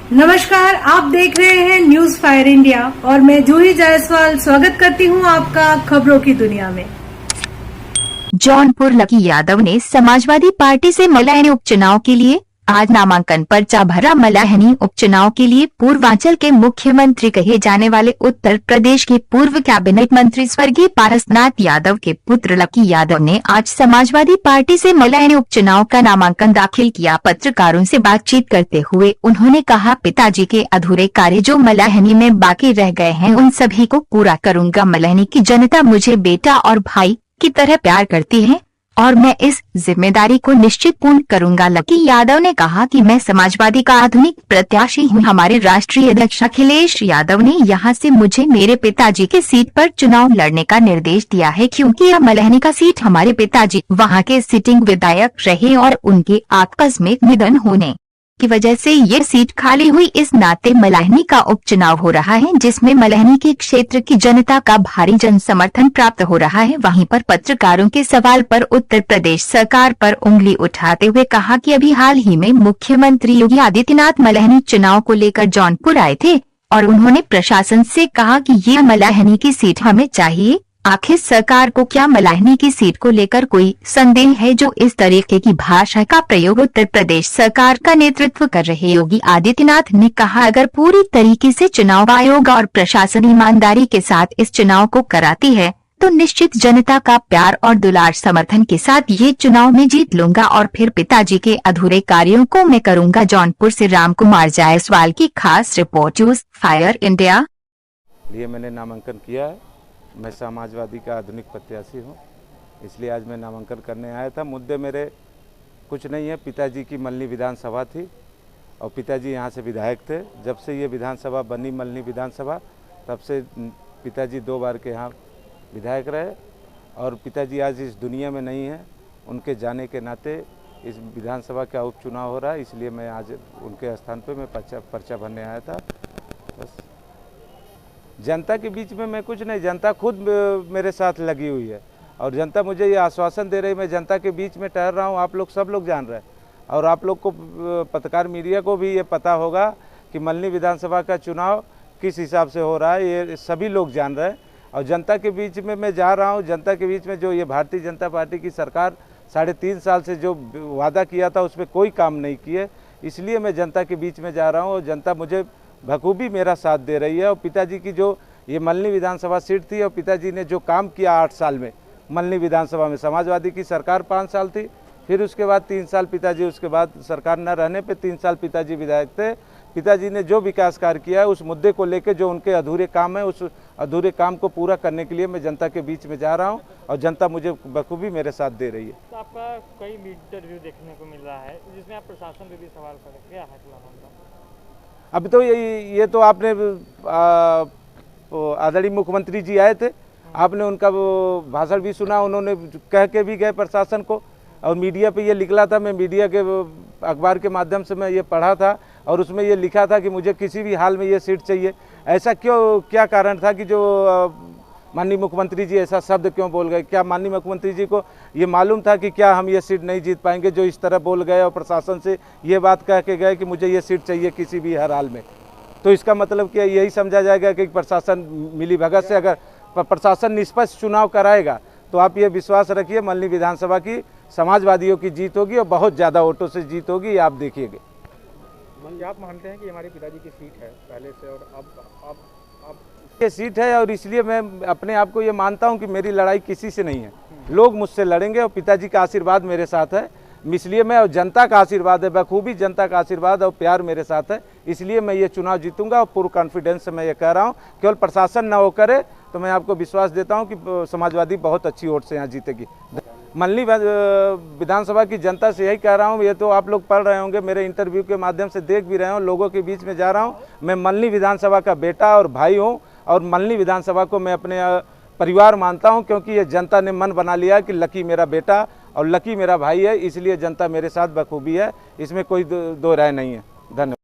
नमस्कार, आप देख रहे हैं न्यूज फायर इंडिया और मैं जूही जायसवाल स्वागत करती हूं आपका खबरों की दुनिया में। जौनपुर लकी यादव ने समाजवादी पार्टी से मल्लाहनी उपचुनाव के लिए आज नामांकन पर्चा भरा। मल्लाहनी उपचुनाव के लिए पूर्वांचल के मुख्यमंत्री कहे जाने वाले उत्तर प्रदेश के पूर्व कैबिनेट मंत्री स्वर्गीय पारसनाथ यादव के पुत्र लकी यादव ने आज समाजवादी पार्टी से मल्लाहनी उपचुनाव का नामांकन दाखिल किया। पत्रकारों से बातचीत करते हुए उन्होंने कहा, पिताजी के अधूरे कार्य जो मल्लाहनी में बाकी रह गए हैं उन सभी को पूरा करूंगा। मल्लाहनी की जनता मुझे बेटा और भाई की तरह प्यार करती है और मैं इस जिम्मेदारी को निश्चित पूर्ण करूंगा। लकी यादव ने कहा कि मैं समाजवादी का आधुनिक प्रत्याशी हूं। हमारे राष्ट्रीय अध्यक्ष अखिलेश यादव ने यहां से मुझे मेरे पिताजी के सीट पर चुनाव लड़ने का निर्देश दिया है, क्योंकि यह मल्लाहनी का सीट हमारे पिताजी वहां के सिटिंग विधायक रहे और उनके आकस्मिक निधन होने की वजह से ये सीट खाली हुई। इस नाते मल्लाहनी का उपचुनाव हो रहा है, जिसमें मल्लाहनी के क्षेत्र की जनता का भारी जन समर्थन प्राप्त हो रहा है। वहीं पर पत्रकारों के सवाल पर उत्तर प्रदेश सरकार पर उंगली उठाते हुए कहा कि अभी हाल ही में मुख्यमंत्री योगी आदित्यनाथ मल्लाहनी चुनाव को लेकर जौनपुर आए थे और उन्होंने प्रशासन से कहा कि ये मल्लाहनी की सीट हमें चाहिए। आखिर सरकार को क्या मल्लाहनी की सीट को लेकर कोई संदेह है? जो इस तरीके की भाषा का प्रयोग उत्तर प्रदेश सरकार का नेतृत्व कर रहे योगी आदित्यनाथ ने कहा, अगर पूरी तरीके से चुनाव आयोग और प्रशासन ईमानदारी के साथ इस चुनाव को कराती है तो निश्चित जनता का प्यार और दुलार समर्थन के साथ ये चुनाव में जीत लूंगा और फिर पिताजी के अधूरे कार्यों को मैं करूंगा। जौनपुर से राम कुमार जायसवाल की खास रिपोर्ट, न्यूज फायर इंडिया। लिए मैंने नामांकन किया है। मैं समाजवादी का आधुनिक प्रत्याशी हूं, इसलिए आज मैं नामांकन करने आया था। मुद्दे मेरे कुछ नहीं है। पिताजी की मल्हनी विधानसभा थी और पिताजी यहां से विधायक थे। जब से ये विधानसभा बनी मल्हनी विधानसभा, तब से पिताजी 2 बार के यहाँ विधायक रहे और पिताजी आज इस दुनिया में नहीं है। उनके जाने के नाते इस विधानसभा का उपचुनाव हो रहा है, इसलिए मैं आज उनके स्थान पर मैं पर्चा भरने आया था। बस जनता के बीच में मैं कुछ नहीं, जनता खुद मेरे साथ लगी हुई है और जनता मुझे ये आश्वासन दे रही है। मैं जनता के बीच में ठहर रहा हूँ, आप लोग सब लोग जान रहे हैं और आप लोग को पत्रकार मीडिया को भी ये पता होगा कि मल्हनी विधानसभा का चुनाव किस हिसाब से हो रहा है, ये सभी लोग जान रहे हैं। और जनता के बीच में मैं जा रहा हूँ। जनता के बीच में जो ये भारतीय जनता पार्टी की सरकार 3.5 साल से जो वादा किया था उस पर कोई काम नहीं किए, इसलिए मैं जनता के बीच में जा रहा हूँ और जनता मुझे बखूबी मेरा साथ दे रही है। और पिताजी की जो ये मल्हनी विधानसभा सीट थी और पिताजी ने जो काम किया 8 साल में मल्हनी विधानसभा में, समाजवादी की सरकार 5 साल थी, फिर उसके बाद 3 साल पिताजी, उसके बाद सरकार न रहने पे 3 साल पिताजी विधायक थे। पिताजी ने जो विकास कार्य किया है उस मुद्दे को लेकर जो उनके अधूरे काम है उस अधूरे काम को पूरा करने के लिए मैं जनता के बीच में जा रहा हूँ और जनता मुझे बखूबी मेरे साथ दे रही है। तो आपका कई इंटरव्यू देखने को मिल रहा है जिसमें आप प्रशासन पे भी सवाल कर, क्या है मामला? अभी तो ये तो आपने आदरणीय मुख्यमंत्री जी आए थे, आपने उनका वो भाषण भी सुना। उन्होंने कह के भी गए प्रशासन को और मीडिया पे ये निकला था। मैं मीडिया के अखबार के माध्यम से मैं ये पढ़ा था और उसमें ये लिखा था कि मुझे किसी भी हाल में ये सीट चाहिए। ऐसा क्या कारण था कि जो माननीय मुख्यमंत्री जी ऐसा शब्द क्यों बोल गए? क्या माननीय मुख्यमंत्री जी को ये मालूम था कि क्या हम ये सीट नहीं जीत पाएंगे, जो इस तरह बोल गए और प्रशासन से ये बात कह के गए कि मुझे ये सीट चाहिए किसी भी हर हाल में? तो इसका मतलब क्या यही समझा जाएगा कि प्रशासन मिली भगत से अगर प्रशासन निष्पक्ष चुनाव कराएगा तो आप ये विश्वास रखिए मल्हनी विधानसभा की समाजवादियों की जीत होगी और बहुत ज़्यादा वोटों से जीत होगी, आप देखिएगा। आप मानते हैं कि हमारी पिताजी की सीट है पहले से और अब ये सीट है और इसलिए मैं अपने आप को ये मानता हूँ कि मेरी लड़ाई किसी से नहीं है। लोग मुझसे लड़ेंगे और पिताजी का आशीर्वाद मेरे साथ है, इसलिए मैं, और जनता का आशीर्वाद है, बखूबी जनता का आशीर्वाद और प्यार मेरे साथ है, इसलिए मैं ये चुनाव जीतूंगा और पूर्ण कॉन्फिडेंस से मैं ये कह रहा हूँ। केवल प्रशासन ना हो करे तो मैं आपको विश्वास देता हूँ कि समाजवादी बहुत अच्छी वोट से यहाँ जीतेगी। मल्हनी विधानसभा की जनता से यही कह रहा हूँ, ये तो आप लोग पढ़ रहे होंगे, मेरे इंटरव्यू के माध्यम से देख भी रहे हो, लोगों के बीच में जा रहा हूँ। मैं मल्हनी विधानसभा का बेटा और भाई हूँ और मल्हनी विधानसभा को मैं अपने परिवार मानता हूँ, क्योंकि ये जनता ने मन बना लिया कि लकी मेरा बेटा और लकी मेरा भाई है, इसलिए जनता मेरे साथ बखूबी है, इसमें कोई दो राय नहीं है। धन्यवाद।